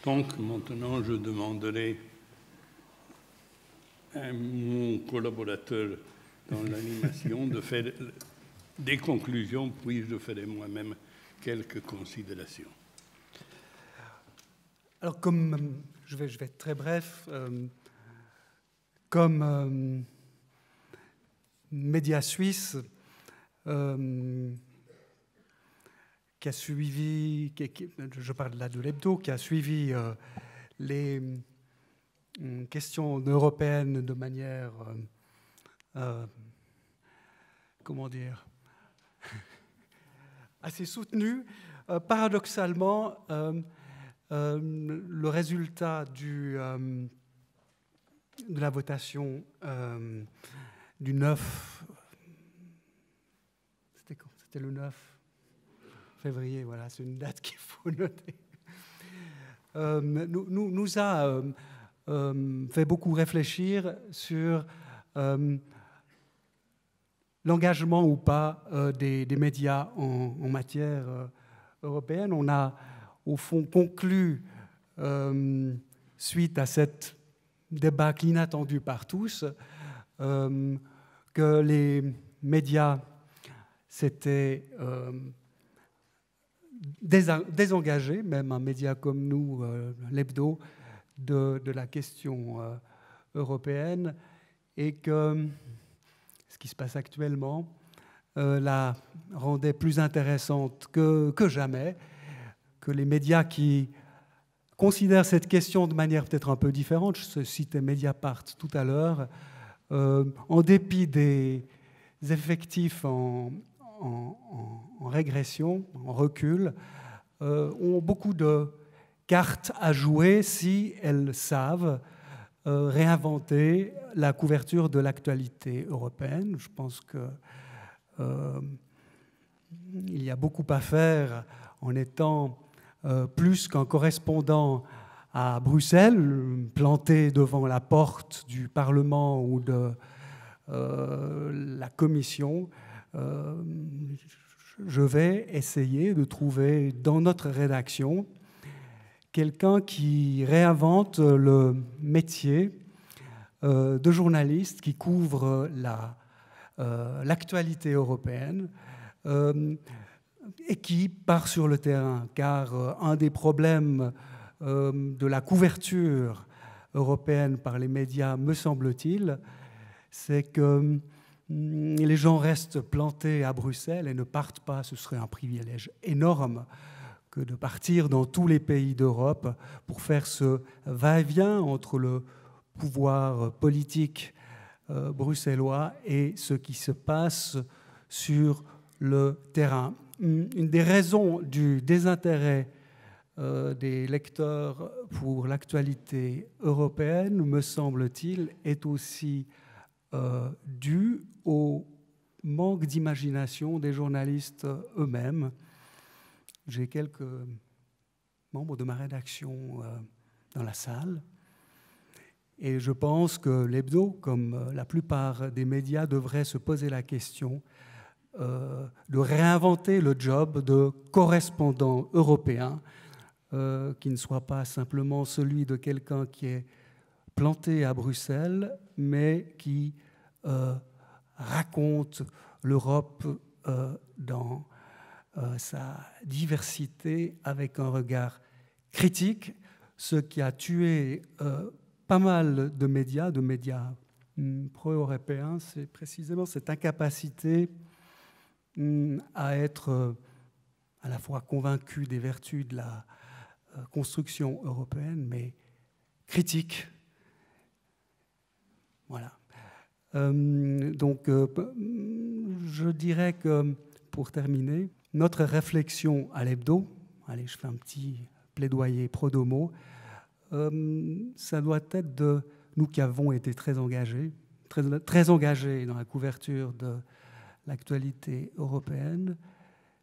Donc, maintenant, je demanderai à mon collaborateur dans l'animation de faire des conclusions, puis je ferai moi-même quelques considérations. Alors, comme je vais être très bref, comme média suisse qui a suivi, je parle là de l'hebdo, qui a suivi les questions européennes de manière, comment dire, assez soutenue. Paradoxalement, le résultat de la votation du 9, c'était le 9 février, voilà, c'est une date qu'il faut noter, nous a fait beaucoup réfléchir sur l'engagement ou pas des médias en matière européenne. On a, au fond, conclu, suite à cette débâcle inattendu par tous, que les médias s'étaient désengagés, même un média comme nous, l'hebdo, de la question européenne, et que ce qui se passe actuellement la rendait plus intéressante que jamais, que les médias qui considèrent cette question de manière peut-être un peu différente, je citais Mediapart tout à l'heure, en dépit des effectifs en régression, en recul, ont beaucoup de cartes à jouer si elles savent réinventer la couverture de l'actualité européenne. Je pense que il y a beaucoup à faire en étant plus qu'un correspondant à Bruxelles, planté devant la porte du Parlement ou de la Commission. Je vais essayer de trouver dans notre rédaction quelqu'un qui réinvente le métier de journaliste qui couvre l'actualité européenne et qui part sur le terrain. Car un des problèmes de la couverture européenne par les médias, me semble-t-il, c'est que les gens restent plantés à Bruxelles et ne partent pas. Ce serait un privilège énorme que de partir dans tous les pays d'Europe pour faire ce va-et-vient entre le pouvoir politique bruxellois et ce qui se passe sur le terrain. Une des raisons du désintérêt des lecteurs pour l'actualité européenne, me semble-t-il, est aussi due au manque d'imagination des journalistes eux-mêmes. J'ai quelques membres de ma rédaction dans la salle et je pense que l'hebdo, comme la plupart des médias, devrait se poser la question de réinventer le job de correspondant européen qui ne soit pas simplement celui de quelqu'un qui est planté à Bruxelles, mais qui raconte l'Europe dans sa diversité avec un regard critique, ce qui a tué pas mal de médias pro-européens, c'est précisément cette incapacité à être à la fois convaincu des vertus de la construction européenne, mais critique. Voilà. Donc, je dirais que, pour terminer, notre réflexion à l'hebdo, allez, je fais un petit plaidoyer pro-domo, ça doit être de nous qui avons été très engagés dans la couverture de l'actualité européenne,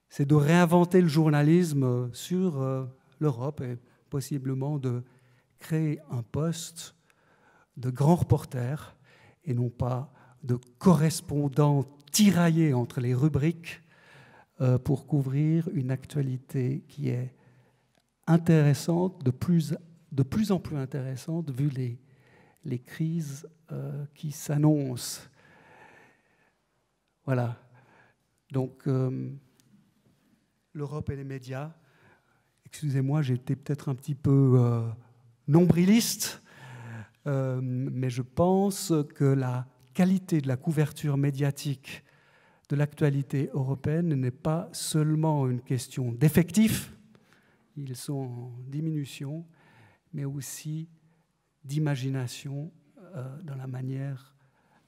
c'est de réinventer le journalisme sur l'Europe et possiblement de créer un poste de grand reporter et non pas de correspondant tiraillé entre les rubriques pour couvrir une actualité qui est intéressante, de plus de plus en plus intéressante vu les crises qui s'annoncent. Voilà. Donc, l'Europe et les médias. Excusez-moi, j'ai été peut-être un petit peu nombriliste, mais je pense que la qualité de la couverture médiatique de l'actualité européenne n'est pas seulement une question d'effectifs, ils sont en diminution, mais aussi d'imagination dans la manière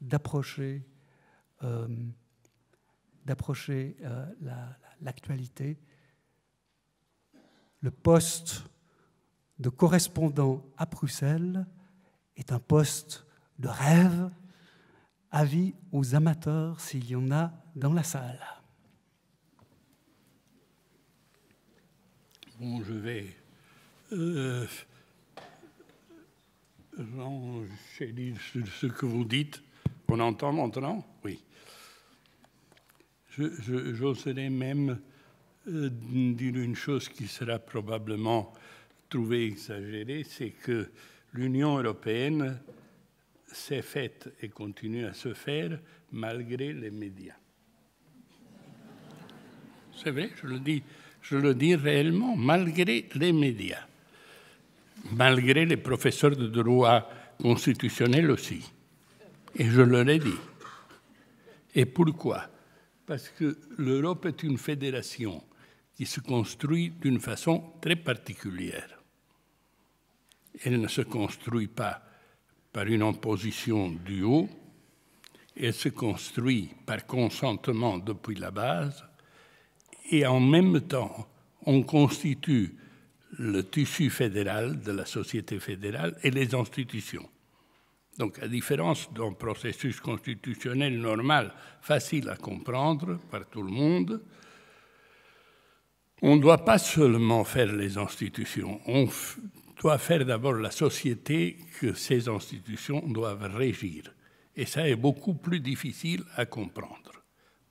d'approcher l'actualité. Le poste de correspondant à Bruxelles est un poste de rêve. Avis aux amateurs s'il y en a dans la salle. Bon, je vais renchérir sur ce que vous dites. On entend maintenant? Oui. J'oserais même dire une chose qui sera probablement trouvée exagérée, c'est que l'Union européenne s'est faite et continue à se faire malgré les médias. C'est vrai, je le dis réellement, malgré les médias, malgré les professeurs de droit constitutionnel aussi. Et je leur ai dit. Et pourquoi? Parce que l'Europe est une fédération qui se construit d'une façon très particulière. Elle ne se construit pas par une imposition du haut, elle se construit par consentement depuis la base, et en même temps, on constitue le tissu fédéral de la société fédérale et les institutions. Donc, à différence d'un processus constitutionnel normal, facile à comprendre par tout le monde, on ne doit pas seulement faire les institutions, on doit faire d'abord la société que ces institutions doivent régir. Et ça est beaucoup plus difficile à comprendre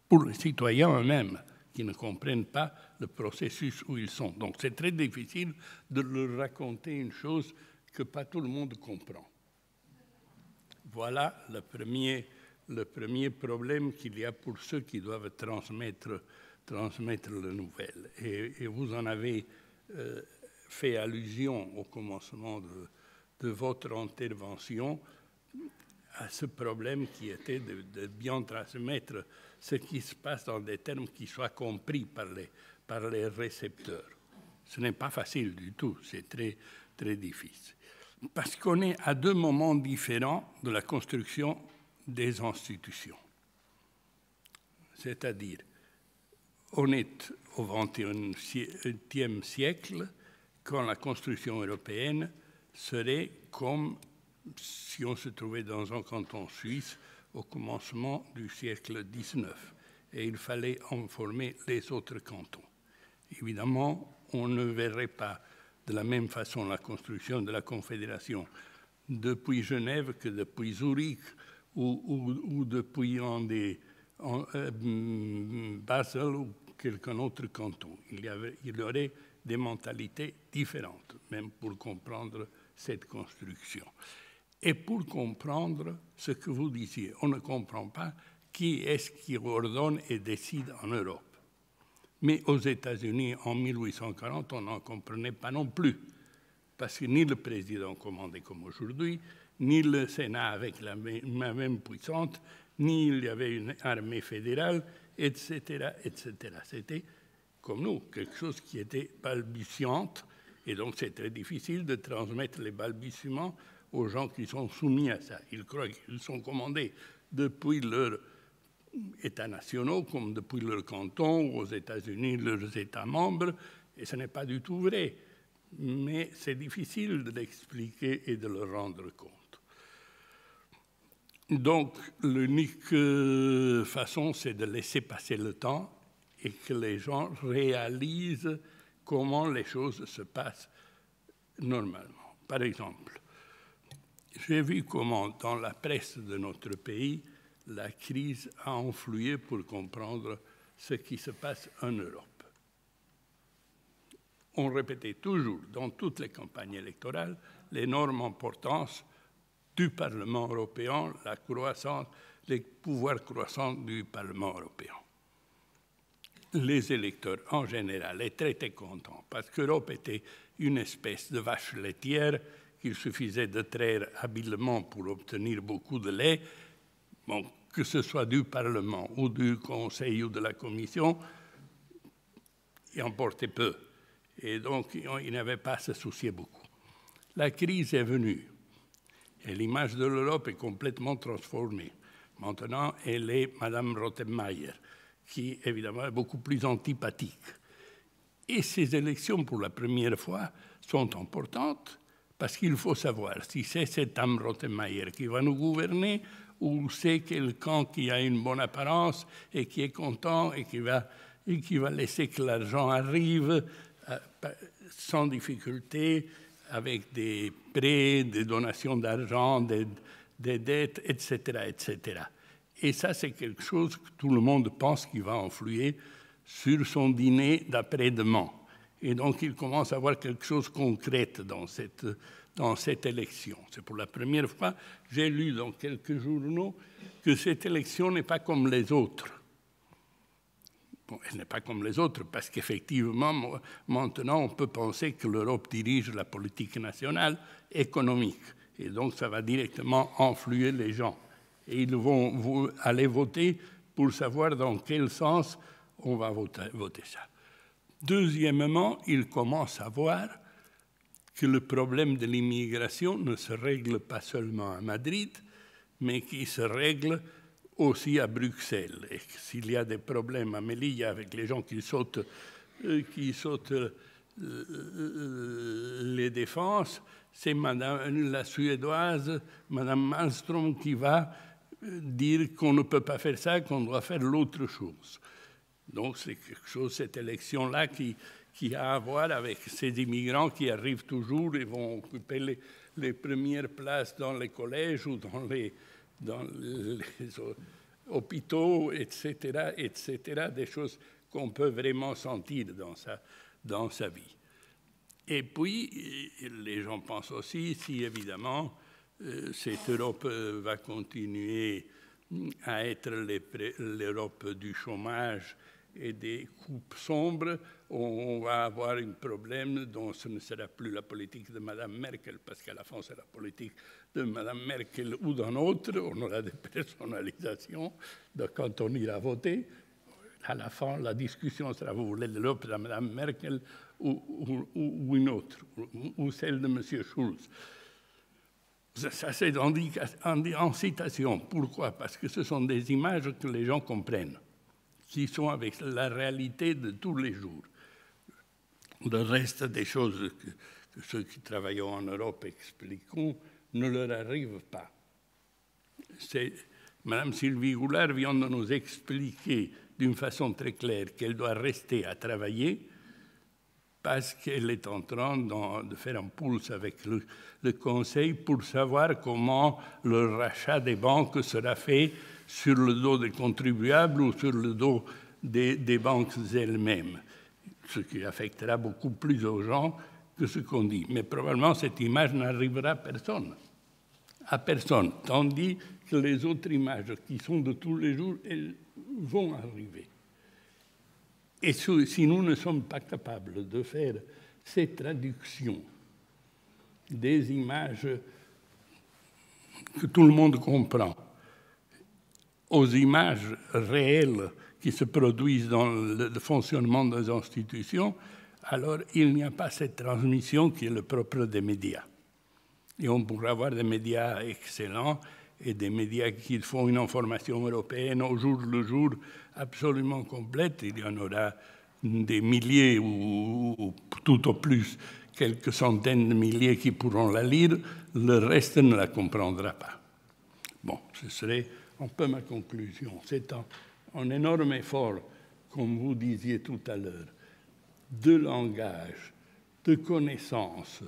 pour les citoyens eux-mêmes qui ne comprennent pas le processus où ils sont. Donc c'est très difficile de leur raconter une chose que pas tout le monde comprend. Voilà le premier problème qu'il y a pour ceux qui doivent transmettre la nouvelle. Et vous en avez fait allusion au commencement de votre intervention à ce problème qui était de bien transmettre ce qui se passe dans des termes qui soient compris par les récepteurs. Ce n'est pas facile du tout, c'est très, très difficile. Parce qu'on est à deux moments différents de la construction des institutions. C'est-à-dire, on est au XXIe siècle, quand la construction européenne serait comme si on se trouvait dans un canton suisse au commencement du siècle XIX, et il fallait en former les autres cantons. Évidemment, on ne verrait pas de la même façon la construction de la Confédération depuis Genève que depuis Zurich ou depuis Basel ou quelqu'un autre canton. Il y aurait des mentalités différentes, même pour comprendre cette construction. Et pour comprendre ce que vous disiez, on ne comprend pas qui est-ce qui ordonne et décide en Europe. Mais aux États-Unis, en 1840, on n'en comprenait pas non plus, parce que ni le président commandait comme aujourd'hui, ni le Sénat avec la même puissance, ni il y avait une armée fédérale, etc., etc. C'était, comme nous, quelque chose qui était balbutiante, et donc c'est très difficile de transmettre les balbutiements aux gens qui sont soumis à ça. Ils croient qu'ils sont commandés depuis leurs États nationaux, comme depuis leur canton, aux États-Unis, leurs États membres, et ce n'est pas du tout vrai. Mais c'est difficile de l'expliquer et de le rendre compte. Donc, l'unique façon, c'est de laisser passer le temps et que les gens réalisent comment les choses se passent normalement. Par exemple, j'ai vu comment, dans la presse de notre pays, la crise a influé pour comprendre ce qui se passe en Europe. on répétait toujours dans toutes les campagnes électorales l'énorme importance du Parlement européen, les pouvoirs croissants du Parlement européen. Les électeurs en général étaient très contents parce que l'Europe était une espèce de vache laitière qu'il suffisait de traire habilement pour obtenir beaucoup de lait. Bon, que ce soit du Parlement ou du Conseil ou de la Commission, il en portait peu. Et donc, il n'avait pas à se soucier beaucoup. La crise est venue et l'image de l'Europe est complètement transformée. Maintenant, elle est Mme Rottenmeier, qui, évidemment, est beaucoup plus antipathique. Et ces élections, pour la première fois, sont importantes parce qu'il faut savoir si c'est cette Mme Rottenmeier qui va nous gouverner ou c'est quelqu'un qui a une bonne apparence et qui est content et qui va laisser que l'argent arrive sans difficulté, avec des prêts, des donations d'argent, des dettes, etc., etc. Et ça, c'est quelque chose que tout le monde pense qu'il va influer sur son dîner d'après-demain. Et donc, il commence à avoir quelque chose de concret dans cette élection. C'est pour la première fois, j'ai lu dans quelques journaux que cette élection n'est pas comme les autres. Bon, elle n'est pas comme les autres parce qu'effectivement, maintenant, on peut penser que l'Europe dirige la politique nationale économique. Et donc, ça va directement influer les gens. Et ils vont aller voter pour savoir dans quel sens on va voter ça. Deuxièmement, ils commencent à voir que le problème de l'immigration ne se règle pas seulement à Madrid, mais qu'il se règle aussi à Bruxelles. Et s'il y a des problèmes à Melilla avec les gens qui sautent les défenses, c'est la Suédoise, Mme Malmström, qui va dire qu'on ne peut pas faire ça, qu'on doit faire l'autre chose. Donc c'est quelque chose, cette élection-là, qui a à voir avec ces immigrants qui arrivent toujours et vont occuper les premières places dans les collèges ou dans les hôpitaux, etc., etc., des choses qu'on peut vraiment sentir dans sa vie. Et puis, les gens pensent aussi, si évidemment, cette Europe va continuer à être l'Europe du chômage et des coupes sombres, on va avoir un problème dont ce ne sera plus la politique de Mme Merkel, parce qu'à la fin, c'est la politique de Mme Merkel ou d'un autre. On aura des personnalisations de quand on ira voter. À la fin, la discussion sera, vous voulez l'Europe de Mme Merkel ou une autre, ou celle de M. Schulz. Ça, c'est en citation. Pourquoi? Parce que ce sont des images que les gens comprennent, qui sont avec la réalité de tous les jours. Le reste des choses que ceux qui travaillent en Europe expliquent ne leur arrivent pas. Mme Sylvie Goulard vient de nous expliquer d'une façon très claire qu'elle doit rester à travailler parce qu'elle est en train de faire un pulse avec le Conseil pour savoir comment le rachat des banques sera fait sur le dos des contribuables ou sur le dos des banques elles-mêmes, ce qui affectera beaucoup plus aux gens que ce qu'on dit. Mais probablement, cette image n'arrivera à personne, tandis que les autres images qui sont de tous les jours, elles vont arriver. Et si nous ne sommes pas capables de faire cette traduction des images que tout le monde comprend aux images réelles qui se produisent dans le fonctionnement des institutions, alors il n'y a pas cette transmission qui est le propre des médias. Et on pourra avoir des médias excellents et des médias qui font une information européenne au jour le jour absolument complète. Il y en aura des milliers ou tout au plus quelques centaines de milliers qui pourront la lire. Le reste ne la comprendra pas. Bon, ce serait un peu ma conclusion. C'est un énorme effort, comme vous disiez tout à l'heure, de langage, de connaissance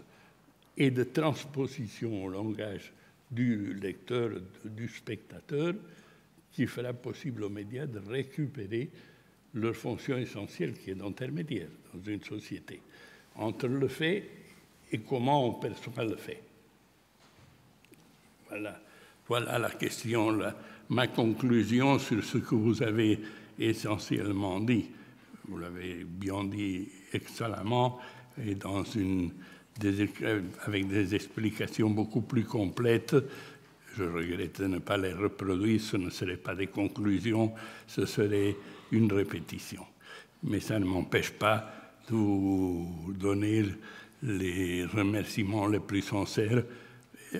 et de transposition au langage du lecteur, du spectateur, qui fera possible aux médias de récupérer leur fonction essentielle qui est d'intermédiaire dans une société. entre le fait et comment on perçoit le fait. Voilà la question, ma conclusion sur ce que vous avez essentiellement dit. Vous l'avez bien dit excellemment et avec des explications beaucoup plus complètes. Je regrette de ne pas les reproduire, ce ne seraient pas des conclusions, ce serait une répétition. Mais ça ne m'empêche pas de vous donner les remerciements les plus sincères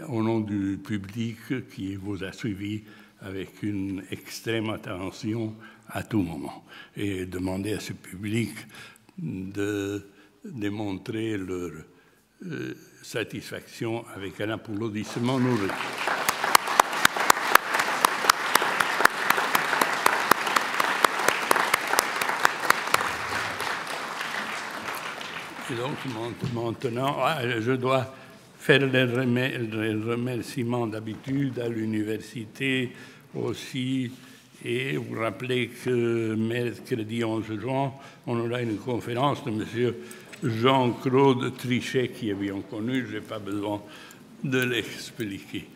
au nom du public qui vous a suivi avec une extrême attention à tout moment. Et demander à ce public de démontrer leur satisfaction avec un applaudissement nourri. Et donc maintenant, je dois faire les remerciements d'habitude à l'université aussi, et vous rappeler que mercredi 11 juin, on aura une conférence de M. Jean-Claude Trichet, qui est bien connu, je n'ai pas besoin de l'expliquer.